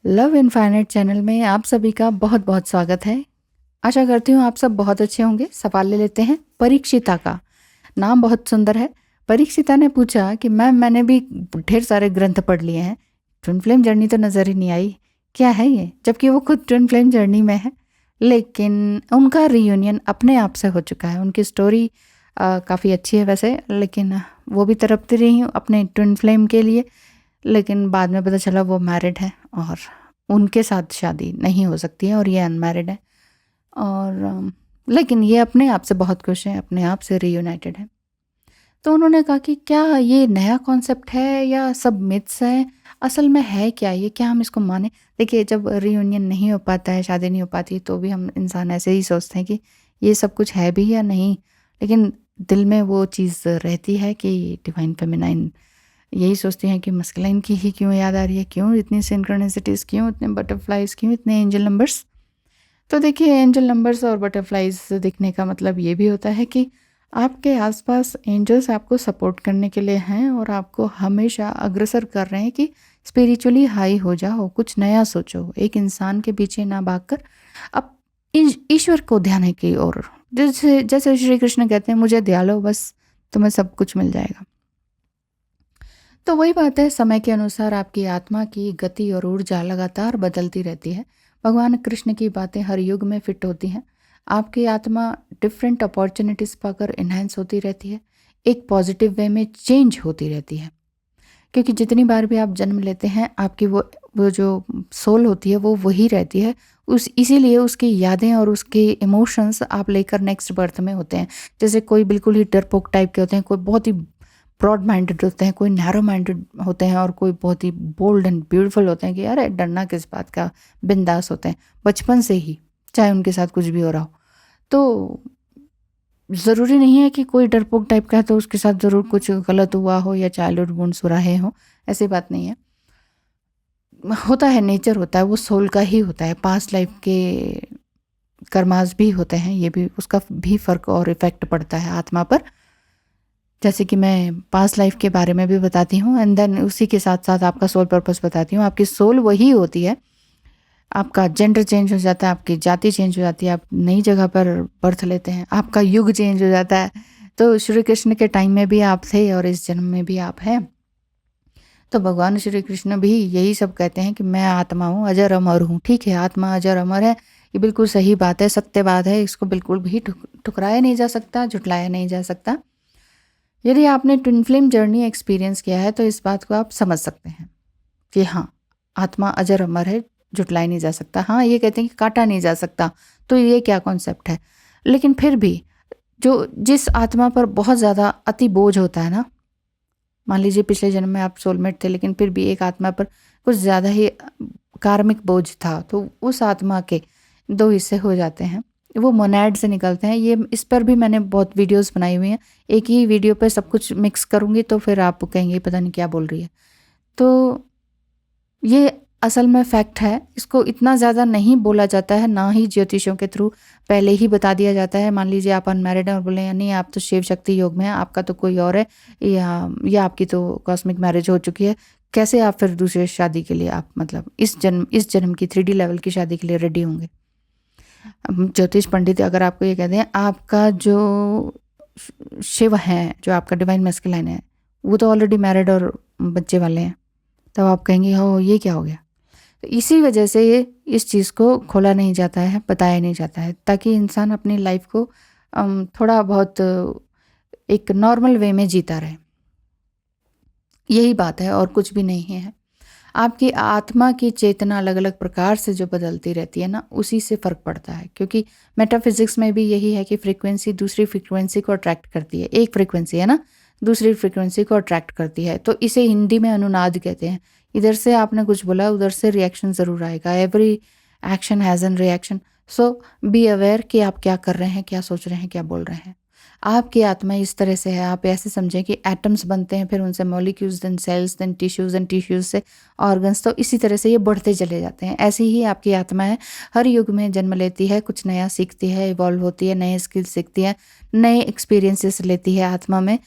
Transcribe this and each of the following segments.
Love infinite channel में आप सभी का बहुत बहुत स्वागत है। आशा करती हूँ आप सब बहुत अच्छे होंगे। सवाल ले लेते हैं परीक्षिता का। नाम बहुत सुंदर है। परीक्षिता ने पूछा कि मैम मैंने भी ढेर सारे ग्रंथ पढ़ लिए हैं, ट्विन फ्लेम जर्नी तो नज़र ही नहीं आई, क्या है ये? जबकि वो खुद ट्विन फ्लेम जर्नी में है। लेकिन उनका रियूनियन अपने आप से हो चुका है। उनकी स्टोरी काफ़ी अच्छी है वैसे, लेकिन वो भी तड़पती रही हूँ अपने ट्विन फ्लेम के लिए। लेकिन बाद में पता चला वो मैरिड है और उनके साथ शादी नहीं हो सकती है और ये अनमैरिड है। और लेकिन ये अपने आप से बहुत खुश है, अपने आप से रीयूनाइटेड है। तो उन्होंने कहा कि क्या ये नया कॉन्सेप्ट है या सब मिथ्स है? असल में है क्या ये? क्या हम इसको माने? देखिए, जब रीयूनियन नहीं हो पाता है, शादी नहीं हो पाती, तो भी हम इंसान ऐसे ही सोचते हैं कि ये सब कुछ है भी या नहीं। लेकिन दिल में वो चीज़ रहती है कि डिवाइन फेमिनाइन यही सोचती हैं कि मस्कुलाइन की ही क्यों याद आ रही है, क्यों इतनी सिंक्रोनिसिटीज़, क्यों इतने बटरफ्लाइज़, क्यों इतने एंजल नंबर्स। तो देखिए, एंजल नंबर्स और बटरफ्लाइज़ दिखने का मतलब ये भी होता है कि आपके आसपास एंजल्स आपको सपोर्ट करने के लिए हैं और आपको हमेशा अग्रसर कर रहे हैं कि स्पिरिचुअली हाई हो जाओ, कुछ नया सोचो, एक इंसान के पीछे ना भागकर अब ईश्वर को ध्यान की ओर। जैसे जैसे श्री कृष्ण कहते हैं, मुझे ध्यान लो बस, तुम्हें सब कुछ मिल जाएगा। तो वही बात है, समय के अनुसार आपकी आत्मा की गति और ऊर्जा लगातार बदलती रहती है। भगवान कृष्ण की बातें हर युग में फिट होती हैं। आपकी आत्मा डिफरेंट अपॉर्चुनिटीज़ पाकर इन्हेंस होती रहती है, एक पॉजिटिव वे में चेंज होती रहती है। क्योंकि जितनी बार भी आप जन्म लेते हैं, आपकी वो जो सोल होती है वो वही रहती है। उस इसीलिए उसकी यादें और उसके इमोशंस आप लेकर नेक्स्ट बर्थ में होते हैं। जैसे कोई बिल्कुल ही डरपोक टाइप के होते हैं, कोई बहुत ही ब्रॉड माइंडेड होते हैं, कोई नैरो माइंडेड होते हैं और कोई बहुत ही बोल्ड एंड ब्यूटीफुल होते हैं कि अरे डरना किस बात का, बिंदास होते हैं बचपन से ही, चाहे उनके साथ कुछ भी हो रहा हो। तो ज़रूरी नहीं है कि कोई डरपोक टाइप का है तो उसके साथ ज़रूर कुछ गलत हुआ हो या चाइल्डहुड वुंड्स रहे हों, ऐसी बात नहीं है। होता है, नेचर होता है, वो सोल का ही होता है। पास्ट लाइफ के कर्मास भी होते हैं, ये भी उसका भी फ़र्क और इफ़ेक्ट पड़ता है आत्मा पर। जैसे कि मैं पास्ट लाइफ के बारे में भी बताती हूँ एंड देन उसी के साथ साथ आपका सोल पर्पस बताती हूँ। आपकी सोल वही होती है, आपका जेंडर चेंज हो जाता है, आपकी जाति चेंज हो जाती है, आप नई जगह पर बर्थ लेते हैं, आपका युग चेंज हो जाता है। तो श्री कृष्ण के टाइम में भी आप थे और इस जन्म में भी आप हैं। तो भगवान श्री कृष्ण भी यही सब कहते हैं कि मैं आत्मा हूँ, अजर अमर हूँ। ठीक है, आत्मा अजर अमर है, ये बिल्कुल सही बात है, सत्य बात है। इसको बिल्कुल भी ठुकराया नहीं जा सकता, झुटलाया नहीं जा सकता। यदि आपने ट्विन फ्लेम जर्नी एक्सपीरियंस किया है तो इस बात को आप समझ सकते हैं कि हाँ, आत्मा अजर अमर है, जुटलाया नहीं जा सकता। हाँ, ये कहते हैं कि काटा नहीं जा सकता, तो ये क्या कॉन्सेप्ट है? लेकिन फिर भी जो जिस आत्मा पर बहुत ज़्यादा अति बोझ होता है ना, मान लीजिए पिछले जन्म में आप सोलमेट थे, लेकिन फिर भी एक आत्मा पर कुछ ज़्यादा ही कार्मिक बोझ था, तो उस आत्मा के दो हिस्से हो जाते हैं, वो मोनैड से निकलते हैं। ये इस पर भी मैंने बहुत वीडियोस बनाई हुई हैं। एक ही वीडियो पे सब कुछ मिक्स करूँगी तो फिर आप कहेंगे पता नहीं क्या बोल रही है। तो ये असल में फैक्ट है, इसको इतना ज़्यादा नहीं बोला जाता है, ना ही ज्योतिषियों के थ्रू पहले ही बता दिया जाता है। मान लीजिए आप अनमैरिड हैं और बोले नहीं आप तो शिव शक्ति योग में हैं, आपका तो कोई और है, या आपकी तो कॉस्मिक मैरिज हो चुकी है, कैसे आप फिर दूसरे शादी के लिए आप मतलब इस जन्म की 3D लेवल की शादी के लिए रेडी होंगे? ज्योतिष पंडित अगर आपको ये कहते हैं आपका जो शिव है, जो आपका डिवाइन मैस्कुलाइन है, वो तो ऑलरेडी मैरिड और बच्चे वाले हैं, तब आप कहेंगे हो ये क्या हो गया? तो इसी वजह से ये इस चीज़ को खोला नहीं जाता है, बताया नहीं जाता है, ताकि इंसान अपनी लाइफ को थोड़ा बहुत एक नॉर्मल वे में जीता रहे। यही बात है और कुछ भी नहीं है। आपकी आत्मा की चेतना अलग अलग प्रकार से जो बदलती रहती है ना, उसी से फ़र्क पड़ता है। क्योंकि मेटाफिजिक्स में भी यही है कि फ्रीक्वेंसी दूसरी फ्रीक्वेंसी को अट्रैक्ट करती है। एक फ्रीक्वेंसी है ना, दूसरी फ्रीक्वेंसी को अट्रैक्ट करती है, तो इसे हिंदी में अनुनाद कहते हैं। इधर से आपने कुछ बोला, उधर से रिएक्शन ज़रूर आएगा। Every action has an reaction. So be aware कि आप क्या कर रहे हैं, क्या सोच रहे हैं, क्या बोल रहे हैं। आपकी आत्मा इस तरह से है, आप ऐसे समझें कि एटम्स बनते हैं, फिर उनसे molecules, then cells, then tissues, and tissues से ऑर्गन्स, तो इसी तरह से ये बढ़ते चले जाते हैं। ऐसी ही आपकी आत्मा है, हर युग में जन्म लेती है, कुछ नया सीखती है, इवॉल्व होती है, नए स्किल्स सीखती है, नए एक्सपीरियंसेस लेती है आत्मा में।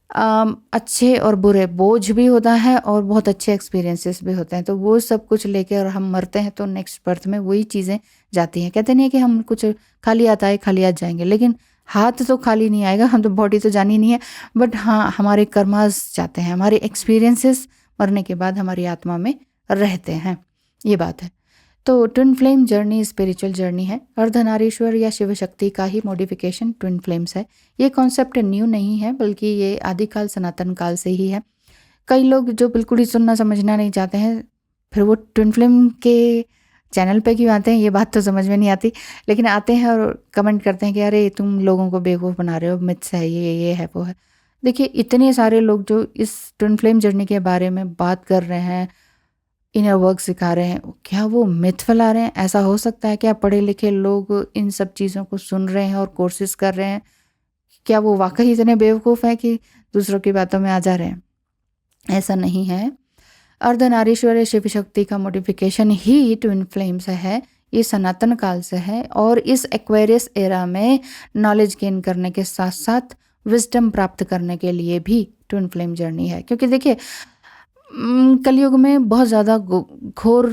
अच्छे और बुरे बोझ भी होता है और बहुत अच्छे एक्सपीरियंसेस भी होते हैं, तो वो सब कुछ लेके और हम मरते हैं तो नेक्स्ट बर्थ में वही चीज़ें जाती हैं। कहते नहीं है कि हम कुछ खाली हाथ आए खाली हाथ जाएंगे, लेकिन हाथ तो खाली नहीं आएगा, हम तो बॉडी तो जानी नहीं है, बट हाँ हमारे कर्मास जाते हैं, हमारे एक्सपीरियंसेस मरने के बाद हमारी आत्मा में रहते हैं, ये बात है। तो twin flame journey spiritual journey है। अर्धनारीश्वर या शिव शक्ति का ही मॉडिफिकेशन ट्विन फ्लेम्स है। ये कॉन्सेप्ट न्यू नहीं है, बल्कि ये आदिकाल सनातन काल से ही है। कई लोग जो बिल्कुल ही सुनना समझना नहीं चाहते हैं, फिर वो ट्विन फ्लेम के चैनल पे क्यों आते हैं, ये बात तो समझ में नहीं आती, लेकिन आते हैं और कमेंट करते हैं कि अरे तुम लोगों को बेवकूफ़ बना रहे हो, मिथ्स है, ये है वो है। देखिए इतने सारे लोग जो इस ट्विन फ्लेम जर्नी के बारे में बात कर रहे हैं, इनर वर्क सिखा रहे हैं, क्या वो मिथ फैला रहे हैं? ऐसा हो सकता है क्या पढ़े लिखे लोग इन सब चीज़ों को सुन रहे हैं और कोर्सेज कर रहे हैं? क्या वो वाकई इतने बेवकूफ़ हैं कि दूसरों की बातों में आ जा रहे हैं? ऐसा नहीं है। अर्धनारीश्वर शिव शक्ति का मॉडिफिकेशन ही ट्विन फ्लेम से है। ये सनातन काल से है और इस एक्वेरियस एरा में नॉलेज गेन करने के साथ साथ विजडम प्राप्त करने के लिए भी ट्विन फ्लेम जर्नी है। क्योंकि देखिए कलयुग में बहुत ज़्यादा घोर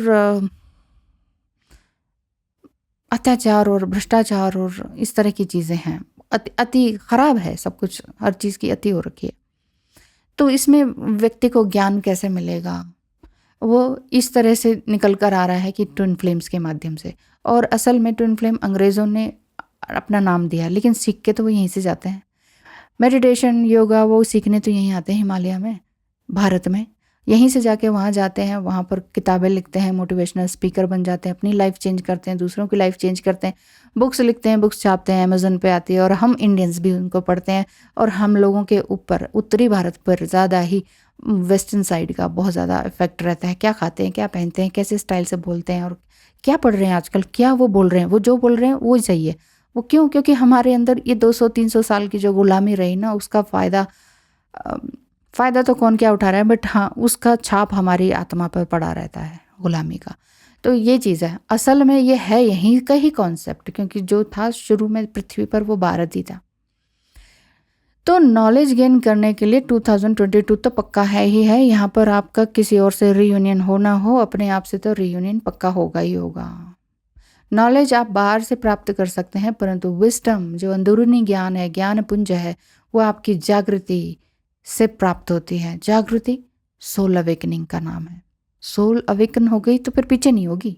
अत्याचार और भ्रष्टाचार और इस तरह की चीज़ें हैं। अति खराब है सब कुछ, हर चीज़ की अति हो रखी है। तो इसमें व्यक्ति को ज्ञान कैसे मिलेगा? वो इस तरह से निकल कर आ रहा है कि ट्विन फ्लेम्स के माध्यम से। और असल में ट्विन फ्लेम अंग्रेज़ों ने अपना नाम दिया, लेकिन सीख के तो वो यहीं से जाते हैं। मेडिटेशन योगा वो सीखने तो यहीं आते हैं, हिमालय में, भारत में। यहीं से जाके वहाँ जाते हैं, वहाँ पर किताबें लिखते हैं, मोटिवेशनल स्पीकर बन जाते हैं, अपनी लाइफ चेंज करते हैं, दूसरों की लाइफ चेंज करते हैं, बुक्स लिखते हैं, बुक्स छापते हैं, अमेजन पे आती है और हम इंडियंस भी उनको पढ़ते हैं। और हम लोगों के ऊपर उत्तरी भारत पर ज़्यादा ही वेस्टर्न साइड का बहुत ज़्यादा इफेक्ट रहता है। क्या खाते हैं, क्या पहनते हैं, कैसे स्टाइल से बोलते हैं और क्या पढ़ रहे हैं आजकल, क्या वो बोल रहे हैं, वो जो बोल रहे हैं वो ही सही है। वो क्यों? क्योंकि हमारे अंदर ये 200-300 साल की जो गुलामी रही ना, उसका फ़ायदा तो कौन क्या उठा रहा है, बट हाँ उसका छाप हमारी आत्मा पर पड़ा रहता है, गुलामी का। तो ये चीज़ है, असल में ये है यहीं का ही कॉन्सेप्ट, क्योंकि जो था शुरू में पृथ्वी पर वो भारत ही था। तो नॉलेज गेन करने के लिए 2022 तो पक्का है ही है। यहाँ पर आपका किसी और से रीयूनियन हो ना हो, अपने आप से तो रीयूनियन पक्का होगा ही होगा। नॉलेज आप बाहर से प्राप्त कर सकते हैं, परंतु विस्डम जो अंदरूनी ज्ञान है, ज्ञान पुंज है, वो आपकी जागृति से प्राप्त होती है। जागृति सोल अवेकनिंग का नाम है। सोल अवेकन हो गई तो फिर पीछे नहीं होगी।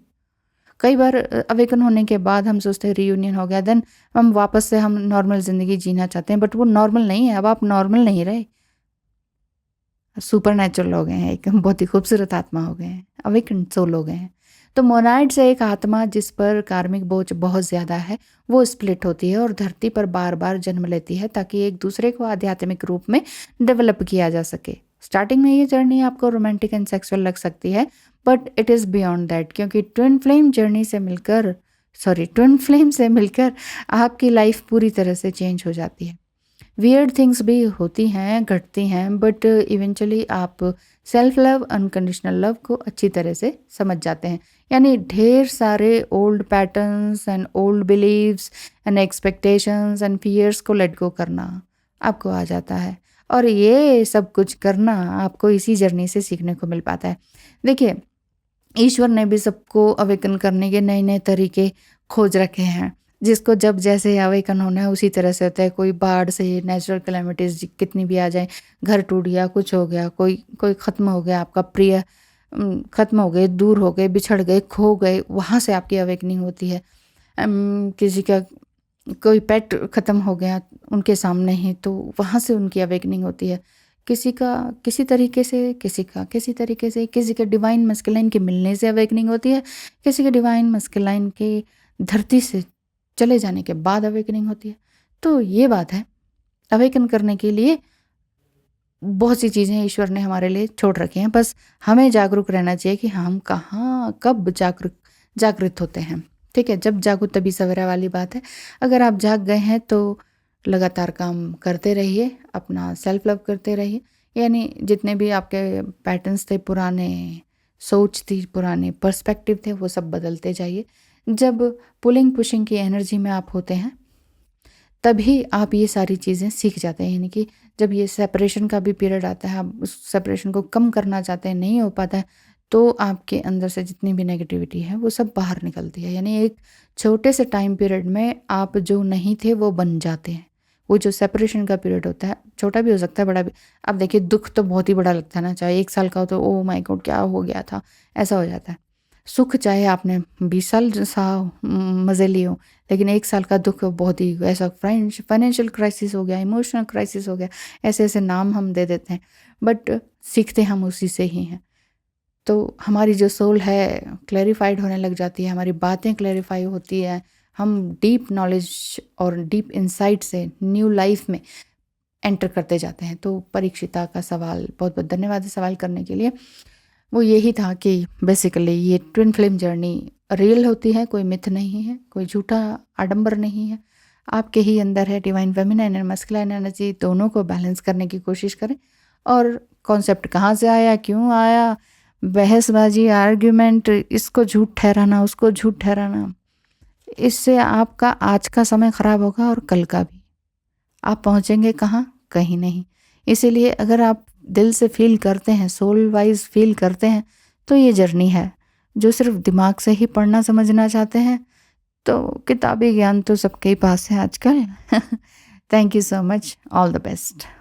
कई बार अवेकन होने के बाद हम सोचते हैं रीयूनियन हो गया, देन हम वापस से हम नॉर्मल ज़िंदगी जीना चाहते हैं, बट वो नॉर्मल नहीं है। अब आप नॉर्मल नहीं रहे, सुपर नेचुरल हो गए हैं, एक बहुत ही खूबसूरत आत्मा हो गए हैं, अवेकन सोल हो गए हैं। तो मोनाइड से एक आत्मा जिस पर कार्मिक बोझ बहुत ज़्यादा है, वो स्प्लिट होती है और धरती पर बार बार जन्म लेती है, ताकि एक दूसरे को आध्यात्मिक रूप में डेवलप किया जा सके। स्टार्टिंग में ये जर्नी आपको रोमांटिक एंड सेक्सुअल लग सकती है, but it is beyond that, क्योंकि ट्विन फ्लेम से मिलकर आपकी लाइफ पूरी तरह से चेंज हो जाती है। वियर्ड थिंग्स भी होती हैं, घटती हैं, बट इवेंचुअली आप सेल्फ लव, अनकंडीशनल लव को अच्छी तरह से समझ जाते हैं। यानी ढेर सारे old patterns and old beliefs and expectations and fears को लेट गो करना आपको आ जाता है। और ये सब कुछ करना आपको इसी जर्नी से सीखने को मिल पाता है। देखिए ईश्वर ने भी सबको अवेकन करने के नए नए तरीके खोज रखे हैं। जिसको जब जैसे अवेकन होना है उसी तरह से होता है। कोई बाढ़ से, नेचुरल कैलेमिटीज़ कितनी भी आ जाए, घर टूट गया, कुछ हो गया, कोई कोई ख़त्म हो गया, आपका प्रिय ख़त्म हो गए, दूर हो गए, बिछड़ गए, खो गए, वहाँ से आपकी अवेकनिंग होती है। किसी का कोई पेट ख़त्म हो गया उनके सामने ही, तो वहाँ से उनकी अवेकनिंग होती है। किसी का किसी तरीके से, किसी का किसी तरीके से, किसी के डिवाइन मस्कुलाइन के मिलने से अवेकनिंग होती है, किसी के डिवाइन मस्कुलाइन के धरती से चले जाने के बाद अवेकनिंग होती है। तो ये बात है, अवेकन करने के लिए बहुत सी चीज़ें ईश्वर ने हमारे लिए छोड़ रखी हैं। बस हमें जागरूक रहना चाहिए कि हम कहाँ कब जागृत होते हैं। ठीक है, जब जागो तभी सवेरा वाली बात है। अगर आप जाग गए हैं तो लगातार काम करते रहिए, अपना सेल्फ लव करते रहिए। यानी जितने भी आपके पैटर्न्स थे, पुराने सोच थी, पुराने पर्सपेक्टिव थे, वो सब बदलते जाइए। जब पुलिंग पुशिंग की एनर्जी में आप होते हैं तभी आप ये सारी चीज़ें सीख जाते हैं। यानी कि जब ये सेपरेशन का भी पीरियड आता है, आप उस सेपरेशन को कम करना चाहते हैं, नहीं हो पाता है, तो आपके अंदर से जितनी भी नेगेटिविटी है वो सब बाहर निकलती है। यानी एक छोटे से टाइम पीरियड में आप जो नहीं थे वो बन जाते हैं। वो जो सेपरेशन का पीरियड होता है, छोटा भी हो सकता है, बड़ा भी। अब देखिए, दुःख तो बहुत ही बड़ा लगता है ना, चाहे 1 साल का हो तो ओह माय गॉड क्या हो गया था, ऐसा हो जाता है। सुख चाहे आपने 20 साल मज़े लिए हों, लेकिन 1 साल का दुःख बहुत ही ऐसा फाइनेंशियल क्राइसिस हो गया, इमोशनल क्राइसिस हो गया, ऐसे-ऐसे नाम हम दे देते हैं, बट सीखते हम उसी से ही हैं। तो हमारी जो सोल है क्लैरिफाइड होने लग जाती है, हमारी बातें क्लैरिफाई होती हैं, हम डीप नॉलेज और डीप इनसाइट से न्यू लाइफ में एंटर करते जाते हैं। तो परीक्षिता का सवाल, बहुत-बहुत धन्यवाद है सवाल करने के लिए। वो यही था कि बेसिकली ये ट्विन फ्लेम जर्नी रियल होती है, कोई मिथ नहीं है, कोई झूठा आडंबर नहीं है। आपके ही अंदर है divine feminine and masculine energy, दोनों को बैलेंस करने की कोशिश करें। और कॉन्सेप्ट कहाँ से आया, क्यों आया, बहसबाजी, आर्ग्यूमेंट, इसको झूठ ठहराना, उसको झूठ ठहराना, इससे आपका आज का समय ख़राब होगा और कल का भी। आप पहुँचेंगे कहाँ? कहीं नहीं। इसीलिए अगर आप दिल से फ़ील करते हैं, सोल वाइज़ फ़ील करते हैं, तो ये जर्नी है। जो सिर्फ़ दिमाग से ही पढ़ना समझना चाहते हैं, तो किताबी ज्ञान तो सबके ही पास है आजकल। Thank you so much. All the best.